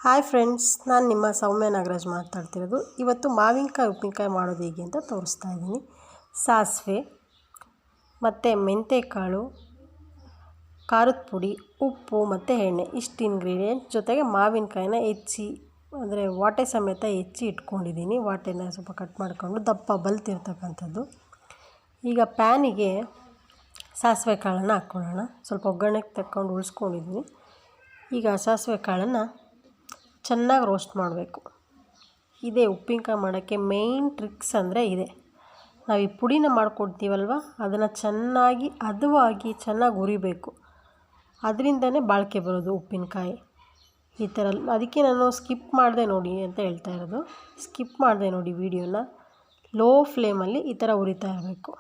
Hi friends, ನಾನು ನಿಮ್ಮ ಸೌಮ್ಯ ನಾಗರಾಜ್ ಮಾತಾಡ್ತಿರೋದು. ಇವತ್ತು ಮಾವಿನಕಾಯಿ ಉಪ್ಪಿನಕಾಯಿ ಮಾಡೋದು ಹೇಗೆ ಅಂತ ತೋರಿಸ್ತಾ ಇದ್ದೀನಿ. ಸಾಸಿವೆ ಮತ್ತು ಮೆಂತ್ಯಕಾಳು, ಖಾರದ ಪುಡಿ, ಉಪ್ಪು ಮತ್ತು ಎಣ್ಣೆ ಇಷ್ಟು ಇಂಗ್ರೀಡಿಯೆಂಟ್ ಜೊತೆಗೆ ಮಾವಿನಕಾಯಿನ ಹೆಚ್ಚಿ ಅಂದರೆ ವಾಟೆ ಸಮೇತ ಹೆಚ್ಚಿ ಇಟ್ಕೊಂಡಿದ್ದೀನಿ. ವಾಟೆನ ಸ್ವಲ್ಪ ಕಟ್ ಮಾಡಿಕೊಂಡು ದಪ್ಪ ಬಲ್ತಿರ್ತಕ್ಕಂಥದ್ದು. ಈಗ ಪ್ಯಾನಿಗೆ ಸಾಸಿವೆ ಕಾಳನ್ನು ಹಾಕ್ಕೊಳ್ಳೋಣ. ಸ್ವಲ್ಪ ಒಗ್ಗರಣೆಗೆ ತಕ್ಕೊಂಡು ಉಳಿಸ್ಕೊಂಡಿದ್ದೀನಿ. ಈಗ ಸಾಸಿವೆ ಕಾಳನ್ನು ಚೆನ್ನಾಗಿ ರೋಸ್ಟ್ ಮಾಡಬೇಕು. ಇದೇ ಉಪ್ಪಿನಕಾಯಿ ಮಾಡೋಕ್ಕೆ ಮೇಯ್ನ್ ಟ್ರಿಕ್ಸ್ ಅಂದರೆ ಇದೆ. ನಾವು ಈ ಪುಡಿನ ಮಾಡ್ಕೊಡ್ತೀವಲ್ವ, ಅದನ್ನು ಚೆನ್ನಾಗಿ ಹದವಾಗಿ ಚೆನ್ನಾಗಿ ಹುರಿಬೇಕು. ಅದರಿಂದನೇ ಬಾಳಿಕೆ ಬರೋದು ಉಪ್ಪಿನಕಾಯಿ ಈ ಥರ. ಅದಕ್ಕೆ ನಾನು ಸ್ಕಿಪ್ ಮಾಡಿದೆ ನೋಡಿ ಅಂತ ಹೇಳ್ತಾ ಇರೋದು. ಸ್ಕಿಪ್ ಮಾಡಿದೆ ನೋಡಿ ವಿಡಿಯೋನ. ಲೋ ಫ್ಲೇಮಲ್ಲಿ ಈ ಥರ ಹುರಿತಾ ಇರಬೇಕು.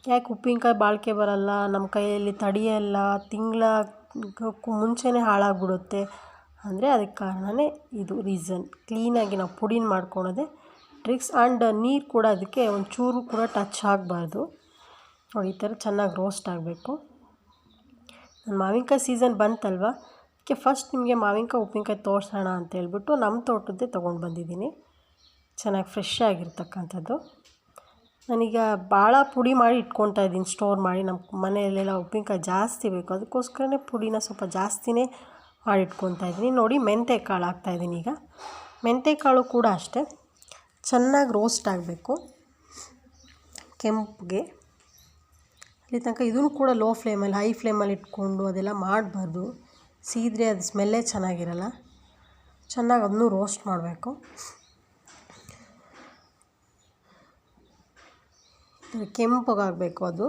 ಯಾಕೆ ಉಪ್ಪಿನಕಾಯಿ ಬಾಳಿಕೆ ಬರೋಲ್ಲ, ನಮ್ಮ ಕೈಯಲ್ಲಿ ತಡೆಯಲ್ಲ, ತಿಂಗಳ ಮುಂಚೆನೇ ಹಾಳಾಗ್ಬಿಡುತ್ತೆ ಅಂದರೆ ಅದಕ್ಕೆ ಕಾರಣವೇ ಇದು ರೀಸನ್. ಕ್ಲೀನಾಗಿ ನಾವು ಪುಡಿನ ಮಾಡ್ಕೊಳೋದೆ ಟ್ರಿಕ್ಸ್. ಆ್ಯಂಡ್ ನೀರು ಕೂಡ ಅದಕ್ಕೆ ಒಂಚೂರು ಕೂಡ ಟಚ್ ಆಗಬಾರ್ದು ನೋಡಿ. ಈ ಥರ ಚೆನ್ನಾಗಿ ರೋಸ್ಟ್ ಆಗಬೇಕು. ನನ್ನ ಮಾವಿನಕಾಯಿ ಸೀಸನ್ ಬಂತಲ್ವ, ಅದಕ್ಕೆ ಫಸ್ಟ್ ನಿಮಗೆ ಮಾವಿನಕಾಯಿ ಉಪ್ಪಿನಕಾಯಿ ತೋರಿಸೋಣ ಅಂತೇಳ್ಬಿಟ್ಟು ನಮ್ಮ ತೋಟದ್ದೇ ತೊಗೊಂಡು ಬಂದಿದ್ದೀನಿ. ಚೆನ್ನಾಗಿ ಫ್ರೆಶ್ ಆಗಿರ್ತಕ್ಕಂಥದ್ದು. ನಾನೀಗ ಭಾಳ ಪುಡಿ ಮಾಡಿ ಇಟ್ಕೊತಾ ಇದ್ದೀನಿ, ಸ್ಟೋರ್ ಮಾಡಿ. ನಮ್ಮ ಮನೆಯಲ್ಲೆಲ್ಲ ಉಪ್ಪಿನಕಾಯಿ ಜಾಸ್ತಿ ಬೇಕು, ಅದಕ್ಕೋಸ್ಕರನೇ ಪುಡಿನ ಸ್ವಲ್ಪ ಜಾಸ್ತಿನೇ ಮಾಡಿಟ್ಕೊತಾ ಇದ್ದೀನಿ ನೋಡಿ. ಮೆಂತ್ಯಕಾಳು ಹಾಕ್ತಾಯಿದ್ದೀನಿ. ಈಗ ಮೆಂತ್ಯಕಾಳು ಕೂಡ ಅಷ್ಟೇ ಚೆನ್ನಾಗಿ ರೋಸ್ಟ್ ಆಗಬೇಕು ಕೆಂಪಿಗೆ. ಅಲ್ಲಿ ತನಕ ಇದನ್ನು ಕೂಡ ಲೋ ಫ್ಲೇಮಲ್ಲಿ, ಹೈ ಫ್ಲೇಮಲ್ಲಿ ಇಟ್ಕೊಂಡು ಅದೆಲ್ಲ ಮಾಡಬಾರ್ದು. ಸೀದ್ರೆ ಅದು ಸ್ಮೆಲ್ಲೇ ಚೆನ್ನಾಗಿರಲ್ಲ. ಚೆನ್ನಾಗಿ ಅದನ್ನು ರೋಸ್ಟ್ ಮಾಡಬೇಕು. ಕೆಂಪಗಾಗಬೇಕು, ಅದು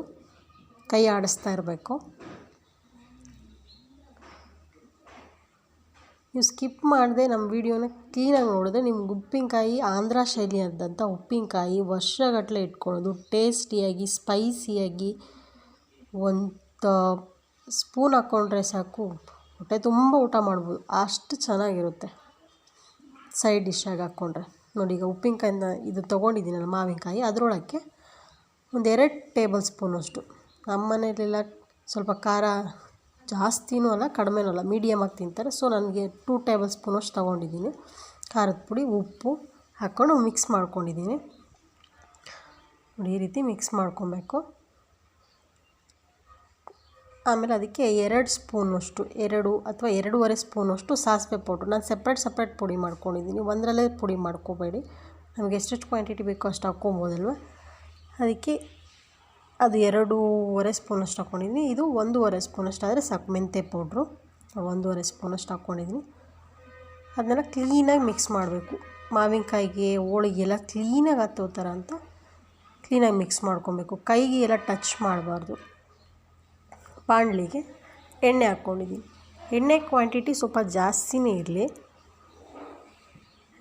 ಕೈ ಆಡಿಸ್ತಾ ಇರಬೇಕು. ನೀವು ಸ್ಕಿಪ್ ಮಾಡದೆ ನಮ್ಮ ವೀಡಿಯೋನ ಕ್ಲೀನಾಗಿ ನೋಡಿದ್ರೆ ನಿಮ್ಗೆ ಉಪ್ಪಿನಕಾಯಿ ಆಂಧ್ರ ಶೈಲಿಯಾದಂಥ ಉಪ್ಪಿನಕಾಯಿ ವರ್ಷಗಟ್ಟಲೆ ಇಟ್ಕೊಳ್ಳೋದು ಟೇಸ್ಟಿಯಾಗಿ ಸ್ಪೈಸಿಯಾಗಿ ಒಂದು ಸ್ಪೂನ್ ಹಾಕ್ಕೊಂಡ್ರೆ ಸಾಕು, ಹೊಟ್ಟೆ ತುಂಬ ಊಟ ಮಾಡ್ಬೋದು, ಅಷ್ಟು ಚೆನ್ನಾಗಿರುತ್ತೆ ಸೈಡ್ ಡಿಶ್ಶಾಗಿ ಹಾಕ್ಕೊಂಡ್ರೆ ನೋಡಿ. ಈಗ ಉಪ್ಪಿನಕಾಯಿನ ಇದು ತೊಗೊಂಡಿದ್ದೀನಲ್ಲ ಮಾವಿನಕಾಯಿ, ಅದರೊಳಕ್ಕೆ ಒಂದು 2 ಟೇಬಲ್ ಸ್ಪೂನಷ್ಟು. ನಮ್ಮ ಮನೆಯಲ್ಲೆಲ್ಲ ಸ್ವಲ್ಪ ಖಾರ ಜಾಸ್ತಿನೂ ಅಲ್ಲ ಕಡಿಮೆನೂ ಅಲ್ಲ, ಮೀಡಿಯಮಾಗಿ ತಿಂತಾರೆ. ಸೊ ನನಗೆ 2 ಟೇಬಲ್ ಸ್ಪೂನಷ್ಟು ತೊಗೊಂಡಿದ್ದೀನಿ. ಖಾರದ ಪುಡಿ, ಉಪ್ಪು ಹಾಕ್ಕೊಂಡು ಮಿಕ್ಸ್ ಮಾಡ್ಕೊಂಡಿದ್ದೀನಿ ನೋಡಿ. ಈ ರೀತಿ ಮಿಕ್ಸ್ ಮಾಡ್ಕೊಬೇಕು. ಆಮೇಲೆ ಅದಕ್ಕೆ 2 ಸ್ಪೂನಷ್ಟು, 2 ಅಥವಾ 2.5 ಸ್ಪೂನಷ್ಟು ಸಾಸಿವೆ ಪೌಡ್ರು. ನಾನು ಸಪ್ರೇಟ್ ಪುಡಿ ಮಾಡ್ಕೊಂಡಿದ್ದೀನಿ, ಒಂದರಲ್ಲೇ ಪುಡಿ ಮಾಡ್ಕೋಬೇಡಿ. ನಮಗೆ ಎಷ್ಟೆಷ್ಟು ಕ್ವಾಂಟಿಟಿ ಬೇಕೋ ಅಷ್ಟು ಹಾಕ್ಕೊಬೋದಲ್ವ. ಅದಕ್ಕೆ ಅದು 2.5 ಸ್ಪೂನಷ್ಟು ಹಾಕ್ಕೊಂಡಿದ್ದೀನಿ. ಇದು 1.5 ಸ್ಪೂನಷ್ಟು ಆದರೆ ಸಾಕು. ಮೆಂತ್ಯ ಪೌಡ್ರು 1.5 ಸ್ಪೂನಷ್ಟು ಹಾಕ್ಕೊಂಡಿದ್ದೀನಿ. ಅದನ್ನೆಲ್ಲ ಕ್ಲೀನಾಗಿ ಮಿಕ್ಸ್ ಮಾಡಬೇಕು. ಮಾವಿನಕಾಯಿಗೆ ಹೋಳಿಗೆಲ್ಲ ಕ್ಲೀನಾಗಿ ಹತ್ತೋ ಥರ ಅಂತ ಕ್ಲೀನಾಗಿ ಮಿಕ್ಸ್ ಮಾಡ್ಕೊಬೇಕು. ಕೈಗೆ ಎಲ್ಲ ಟಚ್ ಮಾಡಬಾರ್ದು. ಬಾಣಲಿಗೆ ಎಣ್ಣೆ ಹಾಕ್ಕೊಂಡಿದ್ದೀನಿ. ಎಣ್ಣೆ ಕ್ವಾಂಟಿಟಿ ಸ್ವಲ್ಪ ಜಾಸ್ತಿನೇ ಇರಲಿ.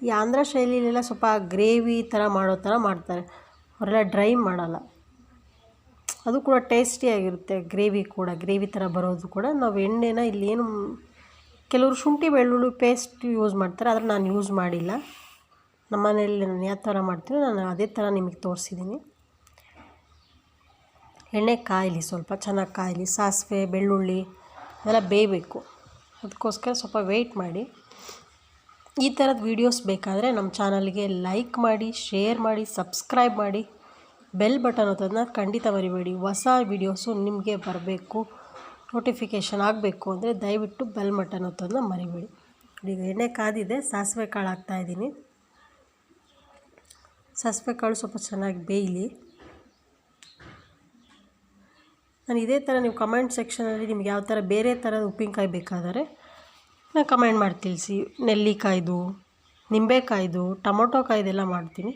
ಈ ಆಂಧ್ರ ಶೈಲಿಲೆಲ್ಲ ಸ್ವಲ್ಪ ಗ್ರೇವಿ ಥರ ಮಾಡೋ ಥರ ಮಾಡ್ತಾರೆ, ಅವರೆಲ್ಲ ಡ್ರೈ ಮಾಡಲ್ಲ. ಅದು ಕೂಡ ಟೇಸ್ಟಿಯಾಗಿರುತ್ತೆ. ಗ್ರೇವಿ ಥರ ಬರೋದು ಕೂಡ. ನಾವು ಎಣ್ಣೆನ ಇಲ್ಲೇನು ಕೆಲವರು ಶುಂಠಿ ಬೆಳ್ಳುಳ್ಳಿ ಪೇಸ್ಟ್ ಯೂಸ್ ಮಾಡ್ತಾರೆ, ಆದರೆ ನಾನು ಯೂಸ್ ಮಾಡಿಲ್ಲ. ನಮ್ಮ ಮನೆಯಲ್ಲಿ ನಾನು ಯಾವ ಥರ ಮಾಡ್ತೀನಿ ನಾನು ಅದೇ ಥರ ನಿಮಗೆ ತೋರಿಸಿದ್ದೀನಿ. ಎಣ್ಣೆ ಕಾಯಲಿ, ಸ್ವಲ್ಪ ಚೆನ್ನಾಗಿ ಕಾಯಲಿ. ಸಾಸಿವೆ ಬೆಳ್ಳುಳ್ಳಿ ಅದೆಲ್ಲ ಬೇಯಬೇಕು. ಅದಕ್ಕೋಸ್ಕರ ಸ್ವಲ್ಪ ವೆಯ್ಟ್ ಮಾಡಿ. ಈ ಥರದ ವೀಡಿಯೋಸ್ ಬೇಕಾದರೆ ನಮ್ಮ ಚಾನಲ್ಗೆ ಲೈಕ್ ಮಾಡಿ, ಶೇರ್ ಮಾಡಿ, ಸಬ್ಸ್ಕ್ರೈಬ್ ಮಾಡಿ. ಬೆಲ್ ಬಟನ್ ಒತ್ತೋದನ್ನ ಖಂಡಿತ ಮರಿಬೇಡಿ. ಹೊಸ ವೀಡಿಯೋಸು ನಿಮಗೆ ಬರಬೇಕು, ನೋಟಿಫಿಕೇಷನ್ ಆಗಬೇಕು ಅಂದರೆ ದಯವಿಟ್ಟು ಬೆಲ್ ಬಟನ್ ಒತ್ತೋದನ್ನ ಮರಿಬೇಡಿ. ಈಗ ಎಣ್ಣೆ ಕಾದಿದೆ, ಸಾಸಿವೆ ಕಾಳು ಹಾಕ್ತಾಯಿದ್ದೀನಿ. ಸಾಸಿವೆ ಕಾಳು ಸ್ವಲ್ಪ ಚೆನ್ನಾಗಿ ಬೇಯಲಿ. ನಾನು ಇದೇ ಥರ ನೀವು ಕಮೆಂಟ್ ಸೆಕ್ಷನಲ್ಲಿ ನಿಮ್ಗೆ ಯಾವ ಥರ ಬೇರೆ ಥರದ ಉಪ್ಪಿನಕಾಯಿ ಬೇಕಾದರೆ ನಾನು ಕಮೆಂಟ್ ಮಾಡಿ ತಿಳಿಸಿ. ನೆಲ್ಲಿಕಾಯ್ದು, ನಿಂಬೆಕಾಯ್ದು, ಟೊಮೊಟೊ ಕಾಯ್ದೆಲ್ಲ ಮಾಡ್ತೀನಿ.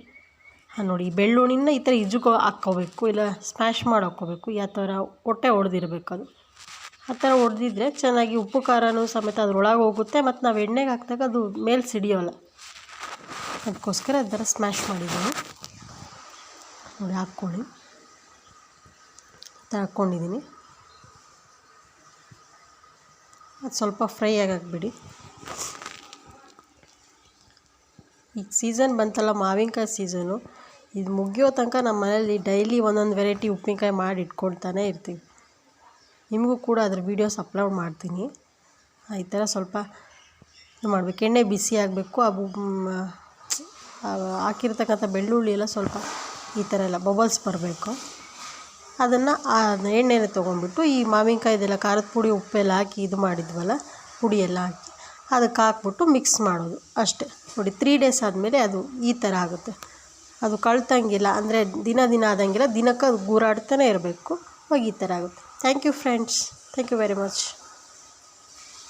ನೋಡಿ, ಬೆಳ್ಳುಳ್ಳಿನ ಈ ಥರ ಇಜ್ಜುಗೋ ಹಾಕ್ಕೋಬೇಕು, ಇಲ್ಲ ಸ್ಮ್ಯಾಶ್ ಮಾಡಿ ಹಾಕ್ಕೋಬೇಕು. ಯಾವ ಥರ ಹೊಟ್ಟೆ ಹೊಡೆದಿರಬೇಕು ಅದು. ಆ ಥರ ಹೊಡೆದಿದ್ರೆ ಚೆನ್ನಾಗಿ ಉಪ್ಪು ಖಾರನೂ ಸಮೇತ ಅದ್ರೊಳಗೆ ಹೋಗುತ್ತೆ, ಮತ್ತು ನಾವು ಎಣ್ಣೆಗೆ ಹಾಕಿದಾಗ ಅದು ಮೇಲೆ ಸಿಡಿಯೋಲ್ಲ. ಅದಕ್ಕೋಸ್ಕರ ಆ ಥರ ಸ್ಮ್ಯಾಶ್ ಮಾಡಿದ್ದೀನಿ ನೋಡಿ. ಹಾಕ್ಕೊಳ್ಳಿ, ಆ ಥರ ಹಾಕ್ಕೊಂಡಿದ್ದೀನಿ. ಅದು ಸ್ವಲ್ಪ ಫ್ರೈ ಆಗಾಕ್ಬಿಡಿ. ಈಗ ಸೀಸನ್ ಬಂತಲ್ಲ, ಮಾವಿನಕಾಯಿ ಸೀಸನು, ಇದು ಮುಗಿಯೋ ತನಕ ನಮ್ಮ ಮನೇಲಿ ಡೈಲಿ ಒಂದೊಂದು ವೆರೈಟಿ ಉಪ್ಪಿನಕಾಯಿ ಮಾಡಿ ಇಟ್ಕೊಳ್ತಾನೆ ಇರ್ತೀವಿ. ನಿಮಗೂ ಕೂಡ ಅದ್ರ ವೀಡಿಯೋಸ್ ಅಪ್ಲೋಡ್ ಮಾಡ್ತೀನಿ. ಈ ಥರ ಸ್ವಲ್ಪ ಇದು ಮಾಡಬೇಕು. ಎಣ್ಣೆ ಬಿಸಿ ಆಗಬೇಕು. ಹಾಕಿರ್ತಕ್ಕಂಥ ಬೆಳ್ಳುಳ್ಳಿ ಎಲ್ಲ ಸ್ವಲ್ಪ ಈ ಥರ ಎಲ್ಲ ಬಬಲ್ಸ್ ಬರಬೇಕು. ಅದನ್ನು ಎಣ್ಣೆನ ತೊಗೊಂಡ್ಬಿಟ್ಟು ಈ ಮಾವಿನಕಾಯ್ದೆಲ್ಲ ಖಾರದ ಪುಡಿ ಉಪ್ಪೆಲ್ಲ ಹಾಕಿ ಇದು ಮಾಡಿದ್ವಲ್ಲ, ಪುಡಿ ಎಲ್ಲ ಹಾಕಿ ಅದಕ್ಕೆ ಹಾಕ್ಬಿಟ್ಟು ಮಿಕ್ಸ್ ಮಾಡೋದು ಅಷ್ಟೇ. ನೋಡಿ 3 ಡೇಸ್ ಆದಮೇಲೆ ಅದು ಈ ಥರ ಆಗುತ್ತೆ. ಅದು ಕಳ್ತಂಗಿಲ್ಲ, ಅಂದರೆ ದಿನ ಆದಂಗಿಲ್ಲ, ದಿನಕ್ಕೆ ಅದು ಗೂರಾಡ್ತಾನೆ ಇರಬೇಕು. ಅವಾಗ ಈ ಥರ ಆಗುತ್ತೆ. Thank you friends. Thank you very much.